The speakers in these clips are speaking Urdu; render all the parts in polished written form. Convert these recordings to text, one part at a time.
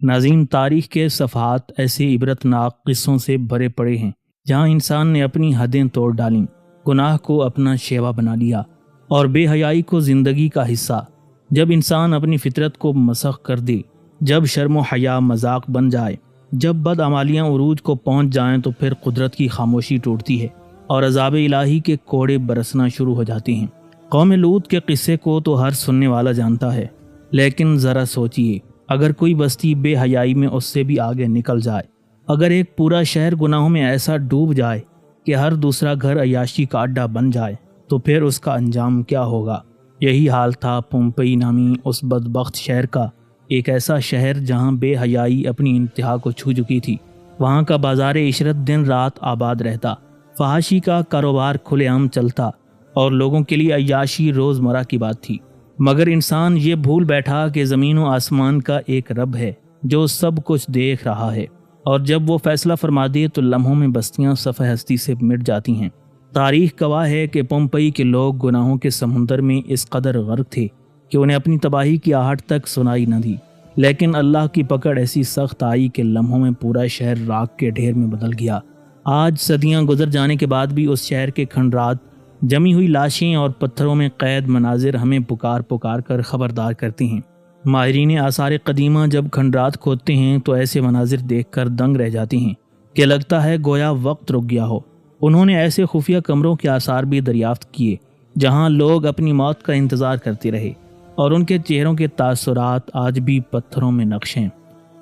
ناظرین، تاریخ کے صفحات ایسے عبرتناک قصوں سے بھرے پڑے ہیں جہاں انسان نے اپنی حدیں توڑ ڈالیں، گناہ کو اپنا شیوا بنا لیا اور بے حیائی کو زندگی کا حصہ۔ جب انسان اپنی فطرت کو مسخ کر دے، جب شرم و حیا مذاق بن جائے، جب بدعمالیاں عروج کو پہنچ جائیں تو پھر قدرت کی خاموشی ٹوٹتی ہے اور عذاب الہی کے کوڑے برسنا شروع ہو جاتے ہیں۔ قوم لوط کے قصے کو تو ہر سننے والا جانتا ہے، لیکن ذرا سوچئے، اگر کوئی بستی بے حیائی میں اس سے بھی آگے نکل جائے، اگر ایک پورا شہر گناہوں میں ایسا ڈوب جائے کہ ہر دوسرا گھر عیاشی کا اڈا بن جائے، تو پھر اس کا انجام کیا ہوگا؟ یہی حال تھا پومپئی نامی اس بدبخت شہر کا، ایک ایسا شہر جہاں بے حیائی اپنی انتہا کو چھو چکی تھی۔ وہاں کا بازار عشرت دن رات آباد رہتا، فحاشی کا کاروبار کھلے عام چلتا اور لوگوں کے لیے عیاشی روزمرہ کی بات تھی۔ مگر انسان یہ بھول بیٹھا کہ زمین و آسمان کا ایک رب ہے جو سب کچھ دیکھ رہا ہے، اور جب وہ فیصلہ فرما دے تو لمحوں میں بستیاں صفحہ ہستی سے مٹ جاتی ہیں۔ تاریخ گواہ ہے کہ پومپئی کے لوگ گناہوں کے سمندر میں اس قدر غرق تھے کہ انہیں اپنی تباہی کی آہٹ تک سنائی نہ دی، لیکن اللہ کی پکڑ ایسی سخت آئی کہ لمحوں میں پورا شہر راکھ کے ڈھیر میں بدل گیا۔ آج صدیاں گزر جانے کے بعد بھی اس شہر کے کھنڈرات، جمی ہوئی لاشیں اور پتھروں میں قید مناظر ہمیں پکار پکار کر خبردار کرتے ہیں۔ ماہرین آثار قدیمہ جب کھنڈرات کھودتے ہیں تو ایسے مناظر دیکھ کر دنگ رہ جاتے ہیں کہ لگتا ہے گویا وقت رک گیا ہو۔ انہوں نے ایسے خفیہ کمروں کے آثار بھی دریافت کیے جہاں لوگ اپنی موت کا انتظار کرتے رہے، اور ان کے چہروں کے تاثرات آج بھی پتھروں میں نقش ہیں۔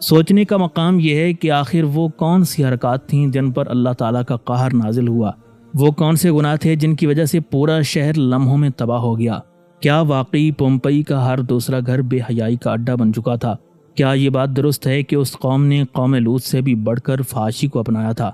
سوچنے کا مقام یہ ہے کہ آخر وہ کون سی حرکات تھیں جن پر اللہ تعالیٰ کا قہر نازل ہوا؟ وہ کون سے گناہ تھے جن کی وجہ سے پورا شہر لمحوں میں تباہ ہو گیا؟ کیا واقعی پومپئی کا ہر دوسرا گھر بے حیائی کا اڈا بن چکا تھا؟ کیا یہ بات درست ہے کہ اس قوم نے قوم لوط سے بھی بڑھ کر فحاشی کو اپنایا تھا؟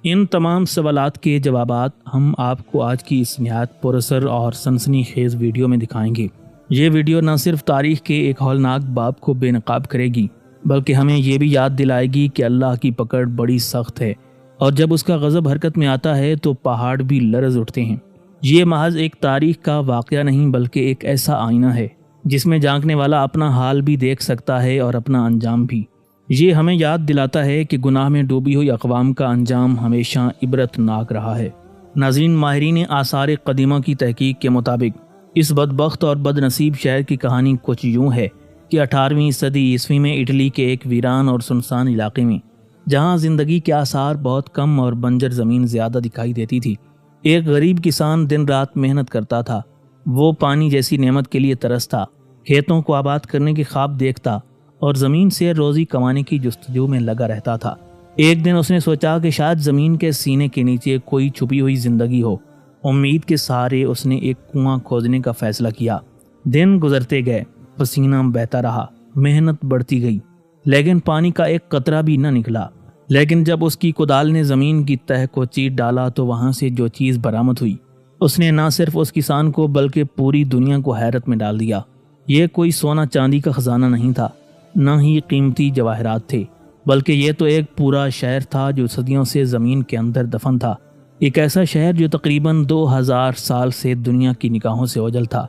ان تمام سوالات کے جوابات ہم آپ کو آج کی اس نہایت پراثر اور سنسنی خیز ویڈیو میں دکھائیں گے۔ یہ ویڈیو نہ صرف تاریخ کے ایک ہولناک باب کو بے نقاب کرے گی، بلکہ ہمیں یہ بھی یاد دلائے گی کہ اللہ کی پکڑ بڑی سخت ہے، اور جب اس کا غضب حرکت میں آتا ہے تو پہاڑ بھی لرز اٹھتے ہیں۔ یہ محض ایک تاریخ کا واقعہ نہیں، بلکہ ایک ایسا آئینہ ہے جس میں جھانکنے والا اپنا حال بھی دیکھ سکتا ہے اور اپنا انجام بھی۔ یہ ہمیں یاد دلاتا ہے کہ گناہ میں ڈوبی ہوئی اقوام کا انجام ہمیشہ عبرتناک رہا ہے۔ ناظرین، ماہرین آثار قدیمہ کی تحقیق کے مطابق اس بدبخت اور بد نصیب شہر کی کہانی کچھ یوں ہے کہ 18ویں صدی عیسوی میں اٹلی کے ایک ویران اور سنسان علاقے میں، جہاں زندگی کے آثار بہت کم اور بنجر زمین زیادہ دکھائی دیتی تھی، ایک غریب کسان دن رات محنت کرتا تھا۔ وہ پانی جیسی نعمت کے لیے ترستا، کھیتوں کو آباد کرنے کے خواب دیکھتا اور زمین سے روزی کمانے کی جستجو میں لگا رہتا تھا۔ ایک دن اس نے سوچا کہ شاید زمین کے سینے کے نیچے کوئی چھپی ہوئی زندگی ہو۔ امید کے سہارے اس نے ایک کنواں کھودنے کا فیصلہ کیا۔ دن گزرتے گئے، پسینہ بہتا رہا، محنت بڑھتی گئی، لیکن پانی کا ایک قطرہ بھی نہ نکلا۔ لیکن جب اس کی کدال نے زمین کی تہہ کو چیٹ ڈالا تو وہاں سے جو چیز برآمد ہوئی، اس نے نہ صرف اس کسان کو بلکہ پوری دنیا کو حیرت میں ڈال دیا۔ یہ کوئی سونا چاندی کا خزانہ نہیں تھا، نہ ہی قیمتی جواہرات تھے، بلکہ یہ تو ایک پورا شہر تھا جو صدیوں سے زمین کے اندر دفن تھا۔ ایک ایسا شہر جو تقریباً 2000 سال سے دنیا کی نگاہوں سے اوجھل تھا۔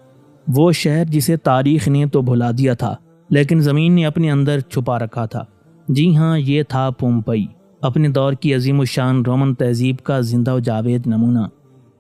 وہ شہر جسے تاریخ نے تو بھلا دیا تھا، لیکن زمین نے اپنے اندر چھپا رکھا تھا۔ جی ہاں، یہ تھا پومپئی، اپنے دور کی عظیم الشان رومن تہذیب کا زندہ و جاوید نمونہ۔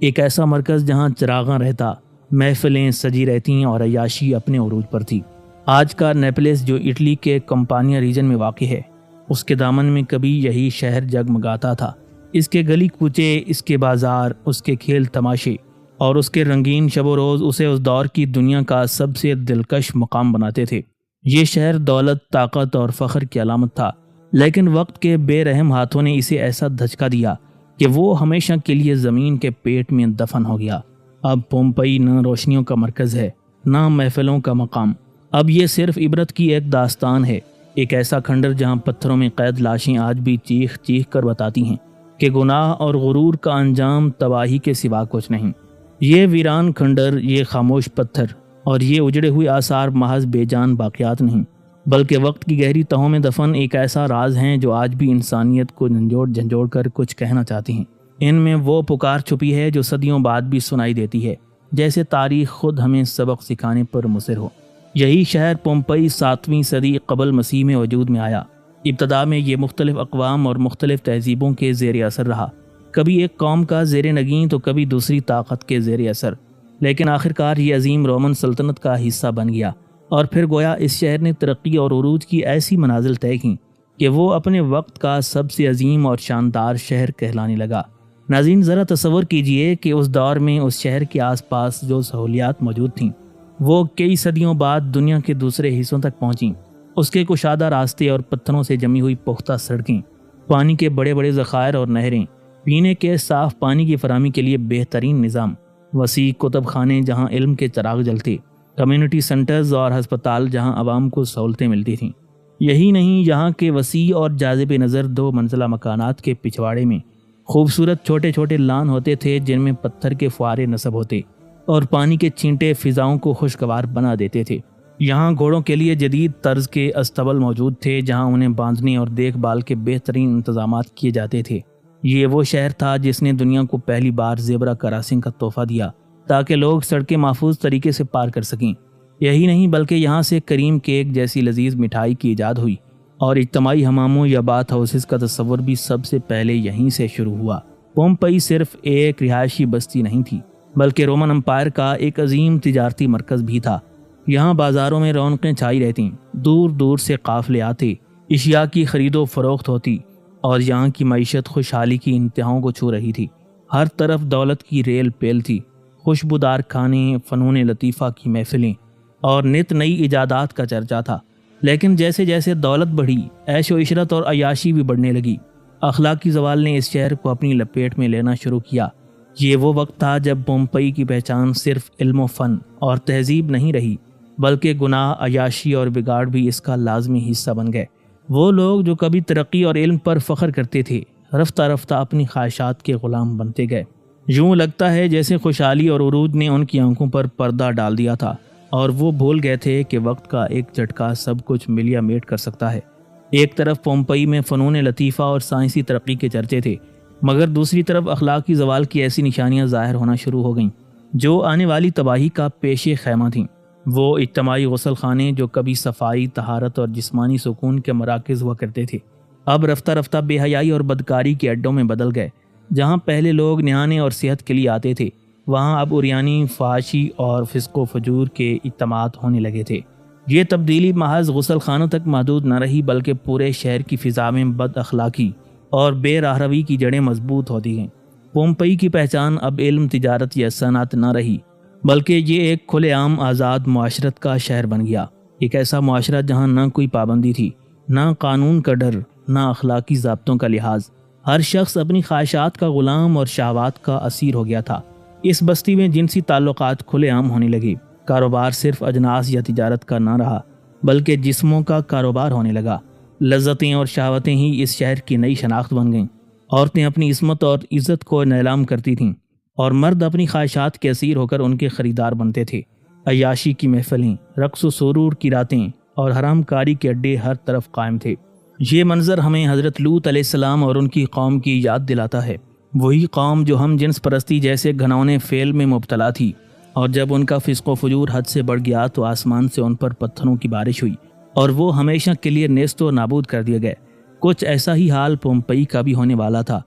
ایک ایسا مرکز جہاں چراغاں رہتا، محفلیں سجی رہتیں اور عیاشی اپنے عروج پر تھی۔ آج کا نیپلس جو اٹلی کے کمپانیا ریجن میں واقع ہے، اس کے دامن میں کبھی یہی شہر جگمگاتا تھا۔ اس کے گلی کوچے، اس کے بازار، اس کے کھیل تماشے اور اس کے رنگین شب و روز اسے اس دور کی دنیا کا سب سے دلکش مقام بناتے تھے۔ یہ شہر دولت، طاقت اور فخر کی علامت تھا، لیکن وقت کے بے رحم ہاتھوں نے اسے ایسا دھچکا دیا کہ وہ ہمیشہ کے لیے زمین کے پیٹ میں دفن ہو گیا۔ اب پومپئی نہ روشنیوں کا مرکز ہے، نہ محفلوں کا مقام۔ اب یہ صرف عبرت کی ایک داستان ہے، ایک ایسا کھنڈر جہاں پتھروں میں قید لاشیں آج بھی چیخ چیخ کر بتاتی ہیں کہ گناہ اور غرور کا انجام تباہی کے سوا کچھ نہیں۔ یہ ویران کھنڈر، یہ خاموش پتھر اور یہ اجڑے ہوئے آثار محض بے جان باقیات نہیں، بلکہ وقت کی گہری تہوں میں دفن ایک ایسا راز ہیں جو آج بھی انسانیت کو جھنجھوڑ کر کچھ کہنا چاہتی ہیں۔ ان میں وہ پکار چھپی ہے جو صدیوں بعد بھی سنائی دیتی ہے، جیسے تاریخ خود ہمیں سبق سکھانے پر مصر ہو۔ یہی شہر پومپئی 7ویں صدی قبل مسیح میں وجود میں آیا، ابتدا میں یہ مختلف اقوام اور مختلف تہذیبوں کے زیر اثر رہا، کبھی ایک قوم کا زیر نگین تو کبھی دوسری طاقت کے زیر اثر، لیکن آخرکار یہ عظیم رومن سلطنت کا حصہ بن گیا، اور پھر گویا اس شہر نے ترقی اور عروج کی ایسی منازل طے کیں کہ وہ اپنے وقت کا سب سے عظیم اور شاندار شہر کہلانے لگا۔ ناظرین، ذرا تصور کیجئے کہ اس دور میں اس شہر کے آس پاس جو سہولیات موجود تھیں وہ کئی صدیوں بعد دنیا کے دوسرے حصوں تک پہنچیں۔ اس کے کشادہ راستے اور پتھروں سے جمی ہوئی پختہ سڑکیں، پانی کے بڑے بڑے ذخائر اور نہریں، پینے کے صاف پانی کی فراہمی کے لیے بہترین نظام، وسیع کتب خانے جہاں علم کے چراغ جلتے، کمیونٹی سینٹرز اور ہسپتال جہاں عوام کو سہولتیں ملتی تھیں۔ یہی نہیں، یہاں کے وسیع اور جاذب نظر 2 منزلہ مکانات کے پچھواڑے میں خوبصورت چھوٹے چھوٹے لان ہوتے تھے جن میں پتھر کے فوارے نصب ہوتے اور پانی کے چھینٹے فضاؤں کو خوشگوار بنا دیتے تھے۔ یہاں گھوڑوں کے لیے جدید طرز کے استبل موجود تھے جہاں انہیں باندھنے اور دیکھ بھال کے بہترین انتظامات کیے جاتے تھے۔ یہ وہ شہر تھا جس نے دنیا کو پہلی بار زیبرا کراسنگ کا تحفہ دیا تاکہ لوگ سڑکیں محفوظ طریقے سے پار کر سکیں۔ یہی نہیں بلکہ یہاں سے کریم کیک جیسی لذیذ مٹھائی کی ایجاد ہوئی، اور اجتماعی حماموں یا باتھ ہاؤسز کا تصور بھی سب سے پہلے یہیں سے شروع ہوا۔ پومپئی صرف ایک رہائشی بستی نہیں تھی بلکہ رومن امپائر کا ایک عظیم تجارتی مرکز بھی تھا۔ یہاں بازاروں میں رونقیں چھائی رہتیں، دور دور سے قافلے آتے، اشیاء کی خرید و فروخت ہوتی، اور یہاں کی معیشت خوشحالی کی انتہاؤں کو چھو رہی تھی۔ ہر طرف دولت کی ریل پیل تھی، خوشبودار کھانے، فنون لطیفہ کی محفلیں اور نت نئی ایجادات کا چرچا تھا۔ لیکن جیسے جیسے دولت بڑھی، عیش و عشرت اور عیاشی بھی بڑھنے لگی۔ اخلاقی زوال نے اس شہر کو اپنی لپیٹ میں لینا شروع کیا۔ یہ وہ وقت تھا جب پومپئی کی پہچان صرف علم و فن اور تہذیب نہیں رہی بلکہ گناہ، عیاشی اور بگاڑ بھی اس کا لازمی حصہ بن گئے۔ وہ لوگ جو کبھی ترقی اور علم پر فخر کرتے تھے، رفتہ رفتہ اپنی خواہشات کے غلام بنتے گئے۔ یوں لگتا ہے جیسے خوشحالی اور عروج نے ان کی آنکھوں پر پردہ ڈال دیا تھا، اور وہ بھول گئے تھے کہ وقت کا ایک جھٹکا سب کچھ ملیا میٹ کر سکتا ہے۔ ایک طرف پومپئی میں فنون لطیفہ اور سائنسی ترقی کے چرچے تھے، مگر دوسری طرف اخلاقی زوال کی ایسی نشانیاں ظاہر ہونا شروع ہو گئیں جو آنے والی تباہی کا پیش خیمہ تھیں۔ وہ اجتماعی غسل خانے جو کبھی صفائی، طہارت اور جسمانی سکون کے مراکز ہوا کرتے تھے، اب رفتہ رفتہ بے حیائی اور بدکاری کے اڈوں میں بدل گئے۔ جہاں پہلے لوگ نہانے اور صحت کے لیے آتے تھے، وہاں اب عریانی، فحاشی اور فسق و فجور کے اجتماعات ہونے لگے تھے۔ یہ تبدیلی محض غسل خانوں تک محدود نہ رہی بلکہ پورے شہر کی فضا میں بد اخلاقی اور بے راہروی کی جڑیں مضبوط ہوتی گئیں۔ پومپئی کی پہچان اب علم، تجارت یا صنعت نہ رہی بلکہ یہ ایک کھلے عام آزاد معاشرت کا شہر بن گیا۔ ایک ایسا معاشرہ جہاں نہ کوئی پابندی تھی، نہ قانون کا ڈر، نہ اخلاقی ضابطوں کا لحاظ۔ ہر شخص اپنی خواہشات کا غلام اور شہوات کا اسیر ہو گیا تھا۔ اس بستی میں جنسی تعلقات کھلے عام ہونے لگے۔ کاروبار صرف اجناس یا تجارت کا نہ رہا بلکہ جسموں کا کاروبار ہونے لگا۔ لذتیں اور شہوتیں ہی اس شہر کی نئی شناخت بن گئیں۔ عورتیں اپنی عصمت اور عزت کو نیلام کرتی تھیں اور مرد اپنی خواہشات کے اسیر ہو کر ان کے خریدار بنتے تھے۔ عیاشی کی محفلیں، رقص و سرور کی راتیں اور حرام کاری کے اڈے ہر طرف قائم تھے۔ یہ منظر ہمیں حضرت لوط علیہ السلام اور ان کی قوم کی یاد دلاتا ہے۔ وہی قوم جو ہم جنس پرستی جیسے گھنونے فعل میں مبتلا تھی، اور جب ان کا فسق و فجور حد سے بڑھ گیا تو آسمان سے ان پر پتھروں کی بارش ہوئی اور وہ ہمیشہ کے لیے نیست و نابود کر دیے گئے۔ کچھ ایسا ہی حال پومپئی کا بھی ہونے والا تھا،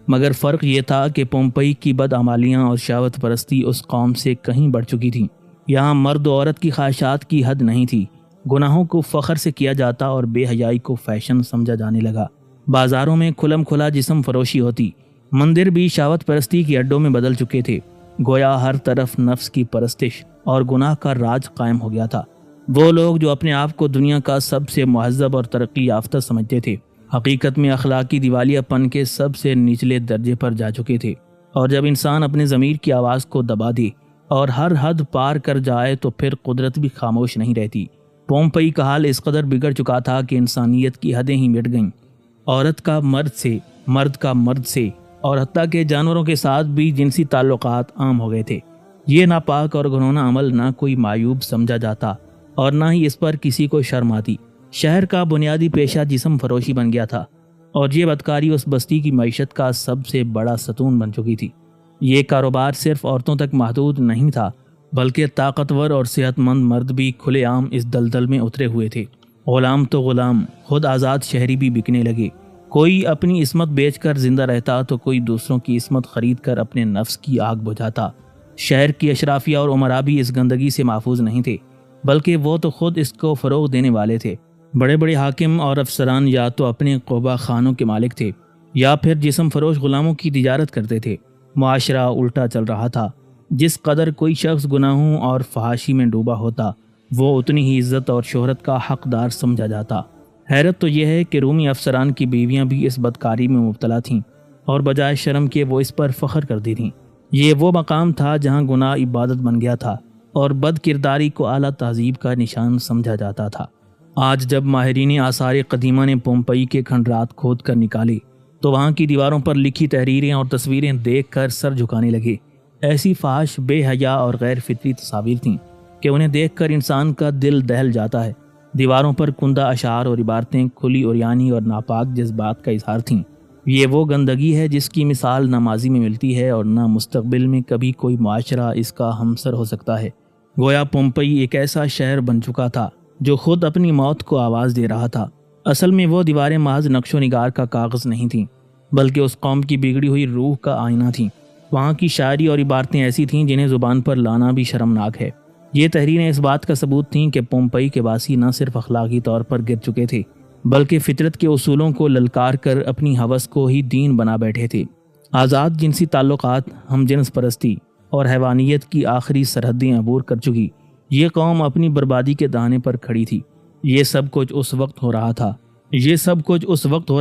مگر فرق یہ تھا کہ پومپئی کی بدعمالیاں اور شہوت پرستی اس قوم سے کہیں بڑھ چکی تھیں۔ یہاں مرد و عورت کی خواہشات کی حد نہیں تھی، گناہوں کو فخر سے کیا جاتا اور بے حیائی کو فیشن سمجھا جانے لگا۔ بازاروں میں کھلم کھلا جسم فروشی ہوتی، مندر بھی شہوت پرستی کے اڈوں میں بدل چکے تھے۔ گویا ہر طرف نفس کی پرستش اور گناہ کا راج قائم ہو گیا تھا۔ وہ لوگ جو اپنے آپ کو دنیا کا سب سے مہذب اور ترقی یافتہ سمجھتے تھے، حقیقت میں اخلاقی دیوالیہ پن کے سب سے نچلے درجے پر جا چکے تھے۔ اور جب انسان اپنے ضمیر کی آواز کو دبا دے اور ہر حد پار کر جائے تو پھر قدرت بھی خاموش نہیں رہتی۔ پومپئی کا حال اس قدر بگڑ چکا تھا کہ انسانیت کی حدیں ہی مٹ گئیں۔ عورت کا مرد سے، مرد کا مرد سے، اور حتیٰ کہ جانوروں کے ساتھ بھی جنسی تعلقات عام ہو گئے تھے۔ یہ ناپاک اور گھنونا عمل نہ کوئی معیوب سمجھا جاتا اور نہ ہی اس پر کسی کو شرم آتی۔ شہر کا بنیادی پیشہ جسم فروشی بن گیا تھا، اور یہ بدکاری اس بستی کی معیشت کا سب سے بڑا ستون بن چکی تھی۔ یہ کاروبار صرف عورتوں تک محدود نہیں تھا بلکہ طاقتور اور صحت مند مرد بھی کھلے عام اس دلدل میں اترے ہوئے تھے۔ غلام تو غلام، خود آزاد شہری بھی بکنے لگے۔ کوئی اپنی عصمت بیچ کر زندہ رہتا تو کوئی دوسروں کی عصمت خرید کر اپنے نفس کی آگ بجھاتا۔ شہر کی اشرافیہ اور امراء بھی اس گندگی سے محفوظ نہیں تھے، بلکہ وہ تو خود اس کو فروغ دینے والے تھے۔ بڑے بڑے حاکم اور افسران یا تو اپنے قبہ خانوں کے مالک تھے یا پھر جسم فروش غلاموں کی تجارت کرتے تھے۔ معاشرہ الٹا چل رہا تھا۔ جس قدر کوئی شخص گناہوں اور فحاشی میں ڈوبا ہوتا، وہ اتنی ہی عزت اور شہرت کا حقدار سمجھا جاتا۔ حیرت تو یہ ہے کہ رومی افسران کی بیویاں بھی اس بدکاری میں مبتلا تھیں اور بجائے شرم کے وہ اس پر فخر کرتی تھیں۔ یہ وہ مقام تھا جہاں گناہ عبادت بن گیا تھا اور بد کرداری کو اعلیٰ تہذیب کا نشان سمجھا جاتا تھا۔ آج جب ماہرین آثار قدیمہ نے پومپئی کے کھنڈرات کھود کر نکالے تو وہاں کی دیواروں پر لکھی تحریریں اور تصویریں دیکھ کر سر جھکانے لگے۔ ایسی فحش، بے حیا اور غیر فطری تصاویر تھیں کہ انہیں دیکھ کر انسان کا دل دہل جاتا ہے۔ دیواروں پر کندہ اشعار اور عبارتیں کھلی عریانی اور ناپاک جذبات کا اظہار تھیں۔ یہ وہ گندگی ہے جس کی مثال نہ ماضی میں ملتی ہے اور نہ مستقبل میں کبھی کوئی معاشرہ اس کا ہمسر ہو سکتا ہے۔ گویا پومپئی ایک ایسا شہر بن چکا تھا جو خود اپنی موت کو آواز دے رہا تھا۔ اصل میں وہ دیواریں محض نقش و نگار کا کاغذ نہیں تھیں، بلکہ اس قوم کی بگڑی ہوئی روح کا آئینہ تھیں۔ وہاں کی شاعری اور عبارتیں ایسی تھیں جنہیں زبان پر لانا بھی شرمناک ہے۔ یہ تحریریں اس بات کا ثبوت تھیں کہ پومپئی کے باسی نہ صرف اخلاقی طور پر گر چکے تھے، بلکہ فطرت کے اصولوں کو للکار کر اپنی ہوس کو ہی دین بنا بیٹھے تھے۔ آزاد جنسی تعلقات، ہم جنس پرستی اور حیوانیت کی آخری سرحدیں عبور کر چکی یہ قوم اپنی بربادی کے دہانے پر کھڑی تھی۔ یہ سب کچھ اس وقت ہو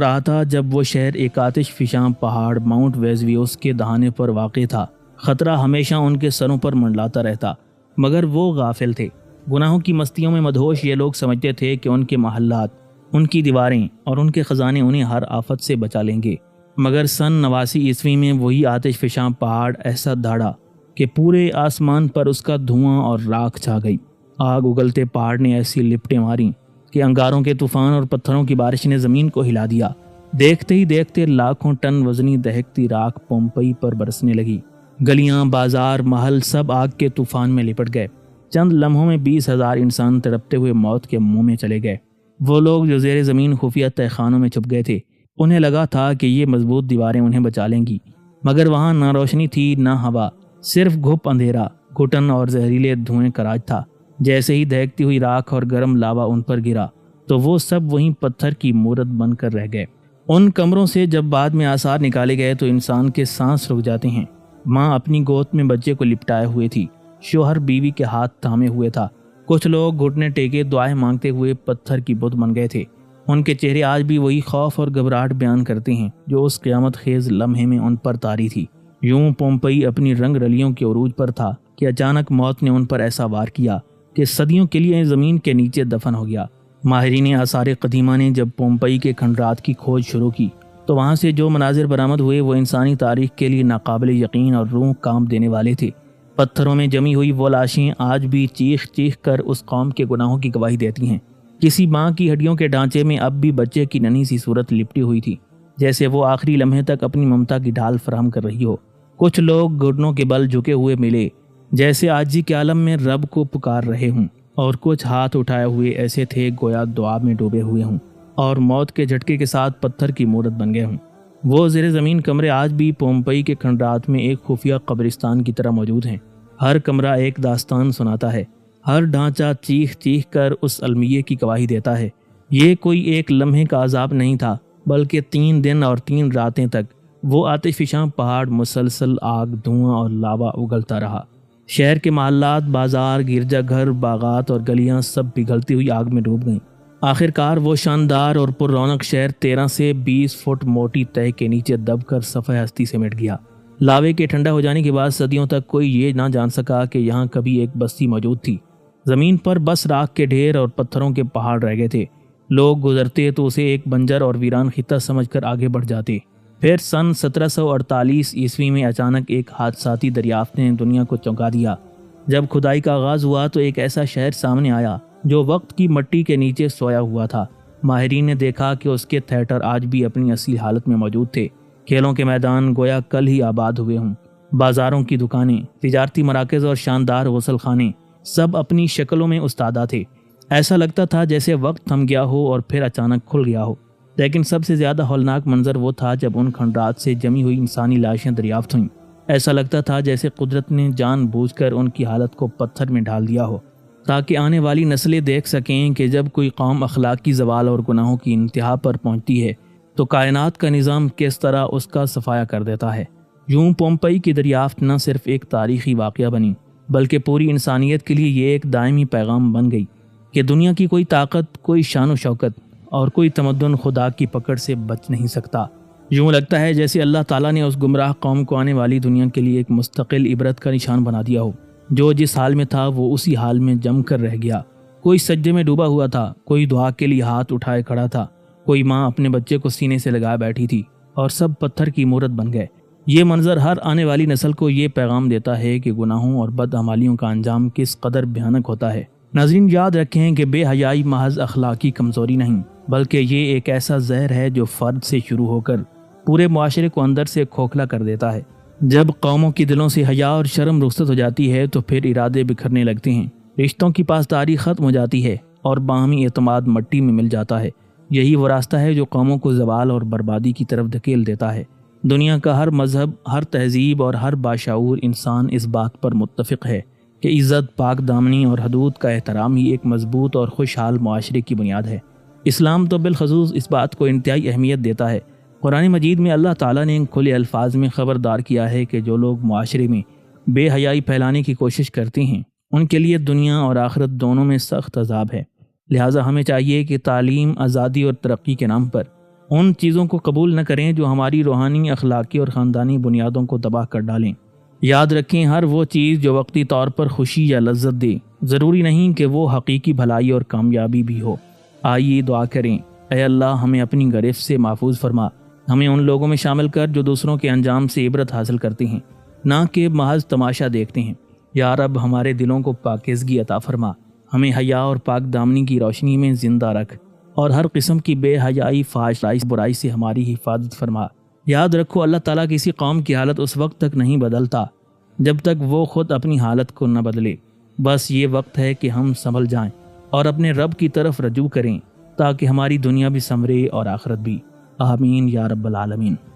رہا تھا جب وہ شہر ایک آتش فشاں پہاڑ ماؤنٹ ویزویوس کے دہانے پر واقع تھا۔ خطرہ ہمیشہ ان کے سروں پر منڈلاتا رہتا، مگر وہ غافل تھے۔ گناہوں کی مستیوں میں مدہوش یہ لوگ سمجھتے تھے کہ ان کے محلات، ان کی دیواریں اور ان کے خزانے انہیں ہر آفت سے بچا لیں گے۔ مگر سن 89 میں وہی آتش فشاں پہاڑ ایسا دھاڑا کہ پورے آسمان پر اس کا دھواں اور راکھ چھا گئی۔ آگ اگلتے پہاڑ نے ایسی لپٹیں ماریں کہ انگاروں کے طوفان اور پتھروں کی بارش نے زمین کو ہلا دیا۔ دیکھتے ہی دیکھتے لاکھوں ٹن وزنی دہکتی راکھ پومپئی پر برسنے لگی۔ گلیاں، بازار، محل سب آگ کے طوفان میں لپٹ گئے۔ چند لمحوں میں 20,000 انسان تڑپتے ہوئے موت کے منہ میں چلے گئے۔ وہ لوگ جو زیر زمین خفیہ تہخانوں میں چھپ گئے تھے، انہیں لگا تھا کہ یہ مضبوط دیواریں انہیں بچا لیں گی، مگر وہاں نہ روشنی تھی نہ ہوا، صرف گھپ اندھیرا، گھٹن اور زہریلے دھوئیں کا راج تھا۔ جیسے ہی دہکتی ہوئی راکھ اور گرم لاوا ان پر گرا تو وہ سب وہیں پتھر کی مورت بن کر رہ گئے۔ ان کمروں سے جب بعد میں آثار نکالے گئے تو انسان کے سانس رک جاتے ہیں۔ ماں اپنی گود میں بچے کو لپٹائے ہوئے تھی، شوہر بیوی کے ہاتھ تھامے ہوئے تھا، کچھ لوگ گھٹنے ٹیکے دعائیں مانگتے ہوئے پتھر کی بت بن گئے تھے۔ ان کے چہرے آج بھی وہی خوف اور گھبراہٹ بیان کرتے ہیں جو اس قیامت خیز لمحے میں ان پر طاری تھی۔ یوں پومپئی اپنی رنگ رلیوں کے عروج پر تھا کہ اچانک موت نے ان پر ایسا وار کیا کہ صدیوں کے لیے زمین کے نیچے دفن ہو گیا۔ ماہرین آثار قدیمہ نے جب پومپئی کے کھنڈرات کی کھوج شروع کی تو وہاں سے جو مناظر برآمد ہوئے وہ انسانی تاریخ کے لیے ناقابل یقین اور روح کام دینے والے تھے۔ پتھروں میں جمی ہوئی وہ لاشیں آج بھی چیخ چیخ کر اس قوم کے گناہوں کی گواہی دیتی ہیں۔ کسی ماں کی ہڈیوں کے ڈھانچے میں اب بھی بچے کی ننھی سی صورت لپٹی ہوئی تھی، جیسے وہ آخری لمحے تک اپنی ممتا کی ڈھال فراہم کر رہی ہو۔ کچھ لوگ گھٹنوں کے بل جھکے ہوئے ملے جیسے عاجزی کے عالم میں رب کو پکار رہے ہوں، اور کچھ ہاتھ اٹھائے ہوئے ایسے تھے گویا دعا میں ڈوبے ہوئے ہوں اور موت کے جھٹکے کے ساتھ پتھر کی مورت بن گئے ہوں۔ وہ زیر زمین کمرے آج بھی پومپئی کے کھنڈرات میں ایک خفیہ قبرستان کی طرح موجود ہیں۔ ہر کمرہ ایک داستان سناتا ہے، ہر ڈھانچہ چیخ چیخ کر اس المیے کی گواہی دیتا ہے۔ یہ کوئی ایک لمحے کا عذاب نہیں تھا، بلکہ 3 دن اور 3 راتیں تک وہ آتش فشاں پہاڑ مسلسل آگ، دھواں اور لاوا اگلتا رہا۔ شہر کے محلات، بازار، گرجا گھر، باغات اور گلیاں سب پگھلتی ہوئی آگ میں ڈوب گئیں۔ آخرکار وہ شاندار اور پر رونق شہر 13 سے 20 فٹ موٹی تہہ کے نیچے دب کر صفحہ ہستی سے مٹ گیا۔ لاوے کے ٹھنڈا ہو جانے کے بعد صدیوں تک کوئی یہ نہ جان سکا کہ یہاں کبھی ایک بستی موجود تھی۔ زمین پر بس راکھ کے ڈھیر اور پتھروں کے پہاڑ رہ گئے تھے۔ لوگ گزرتے تو اسے ایک بنجر اور ویران خطہ سمجھ کر آگے بڑھ جاتے۔ پھر سن 1748 عیسوی میں اچانک ایک حادثاتی دریافت نے دنیا کو چونکا دیا۔ جب کھدائی کا آغاز ہوا تو ایک ایسا شہر سامنے آیا جو وقت کی مٹی کے نیچے سویا ہوا تھا۔ ماہرین نے دیکھا کہ اس کے تھیٹر آج بھی اپنی اصلی حالت میں موجود تھے۔ کھیلوں کے میدان گویا کل ہی آباد ہوئے ہوں۔ بازاروں کی دکانیں، تجارتی مراکز اور شاندار غسل خانے سب اپنی شکلوں میں استادہ تھے۔ ایسا لگتا تھا جیسے وقت تھم گیا ہو اور پھر اچانک کھل گیا ہو۔ لیکن سب سے زیادہ ہولناک منظر وہ تھا جب ان کھنڈرات سے جمی ہوئی انسانی لاشیں دریافت ہوئیں۔ ایسا لگتا تھا جیسے قدرت نے جان بوجھ کر ان کی حالت کو پتھر میں ڈال دیا ہو، تاکہ آنے والی نسلیں دیکھ سکیں کہ جب کوئی قوم اخلاق کی زوال اور گناہوں کی انتہا پر پہنچتی ہے تو کائنات کا نظام کس طرح اس کا صفایا کر دیتا ہے۔ یوں پومپئی کی دریافت نہ صرف ایک تاریخی واقعہ بنی، بلکہ پوری انسانیت کے لیے یہ ایک دائمی پیغام بن گئی کہ دنیا کی کوئی طاقت، کوئی شان و شوکت اور کوئی تمدن خدا کی پکڑ سے بچ نہیں سکتا۔ یوں لگتا ہے جیسے اللہ تعالیٰ نے اس گمراہ قوم کو آنے والی دنیا کے لیے ایک مستقل عبرت کا نشان بنا دیا ہو۔ جو جس حال میں تھا وہ اسی حال میں جم کر رہ گیا۔ کوئی سجدے میں ڈوبا ہوا تھا، کوئی دعا کے لیے ہاتھ اٹھائے کھڑا تھا، کوئی ماں اپنے بچے کو سینے سے لگائے بیٹھی تھی، اور سب پتھر کی مورت بن گئے۔ یہ منظر ہر آنے والی نسل کو یہ پیغام دیتا ہے کہ گناہوں اور بدعمالیوں کا انجام کس قدر بھیانک ہوتا ہے۔ ناظرین، یاد رکھیں کہ بے حیائی محض اخلاقی کمزوری نہیں، بلکہ یہ ایک ایسا زہر ہے جو فرد سے شروع ہو کر پورے معاشرے کو اندر سے کھوکھلا کر دیتا ہے۔ جب قوموں کی دلوں سے حیا اور شرم رخصت ہو جاتی ہے تو پھر ارادے بکھرنے لگتے ہیں، رشتوں کی پاسداری ختم ہو جاتی ہے اور باہمی اعتماد مٹی میں مل جاتا ہے۔ یہی وہ راستہ ہے جو قوموں کو زوال اور بربادی کی طرف دھکیل دیتا ہے۔ دنیا کا ہر مذہب، ہر تہذیب اور ہر باشعور انسان اس بات پر متفق ہے کہ عزت، پاک دامنی اور حدود کا احترام ہی ایک مضبوط اور خوشحال معاشرے کی بنیاد ہے۔ اسلام تو بالخصوص اس بات کو انتہائی اہمیت دیتا ہے۔ قرآن مجید میں اللہ تعالیٰ نے کھلے الفاظ میں خبردار کیا ہے کہ جو لوگ معاشرے میں بے حیائی پھیلانے کی کوشش کرتے ہیں ان کے لیے دنیا اور آخرت دونوں میں سخت عذاب ہے۔ لہٰذا ہمیں چاہیے کہ تعلیم، آزادی اور ترقی کے نام پر ان چیزوں کو قبول نہ کریں جو ہماری روحانی، اخلاقی اور خاندانی بنیادوں کو تباہ کر ڈالیں۔ یاد رکھیں، ہر وہ چیز جو وقتی طور پر خوشی یا لذت دے ضروری نہیں کہ وہ حقیقی بھلائی اور کامیابی بھی ہو۔ آئیے دعا کریں، اے اللہ ہمیں اپنی گرفت سے محفوظ فرما، ہمیں ان لوگوں میں شامل کر جو دوسروں کے انجام سے عبرت حاصل کرتے ہیں، نہ کہ محض تماشا دیکھتے ہیں۔ یا رب، ہمارے دلوں کو پاکیزگی عطا فرما، ہمیں حیا اور پاک دامنی کی روشنی میں زندہ رکھ، اور ہر قسم کی بے حیائی، فحش برائی سے ہماری حفاظت فرما۔ یاد رکھو، اللہ تعالیٰ کسی قوم کی حالت اس وقت تک نہیں بدلتا جب تک وہ خود اپنی حالت کو نہ بدلے۔ بس یہ وقت ہے کہ ہم سنبھل جائیں اور اپنے رب کی طرف رجوع کریں تاکہ ہماری دنیا بھی سنورے اور آخرت بھی۔ آمین یا رب العالمین۔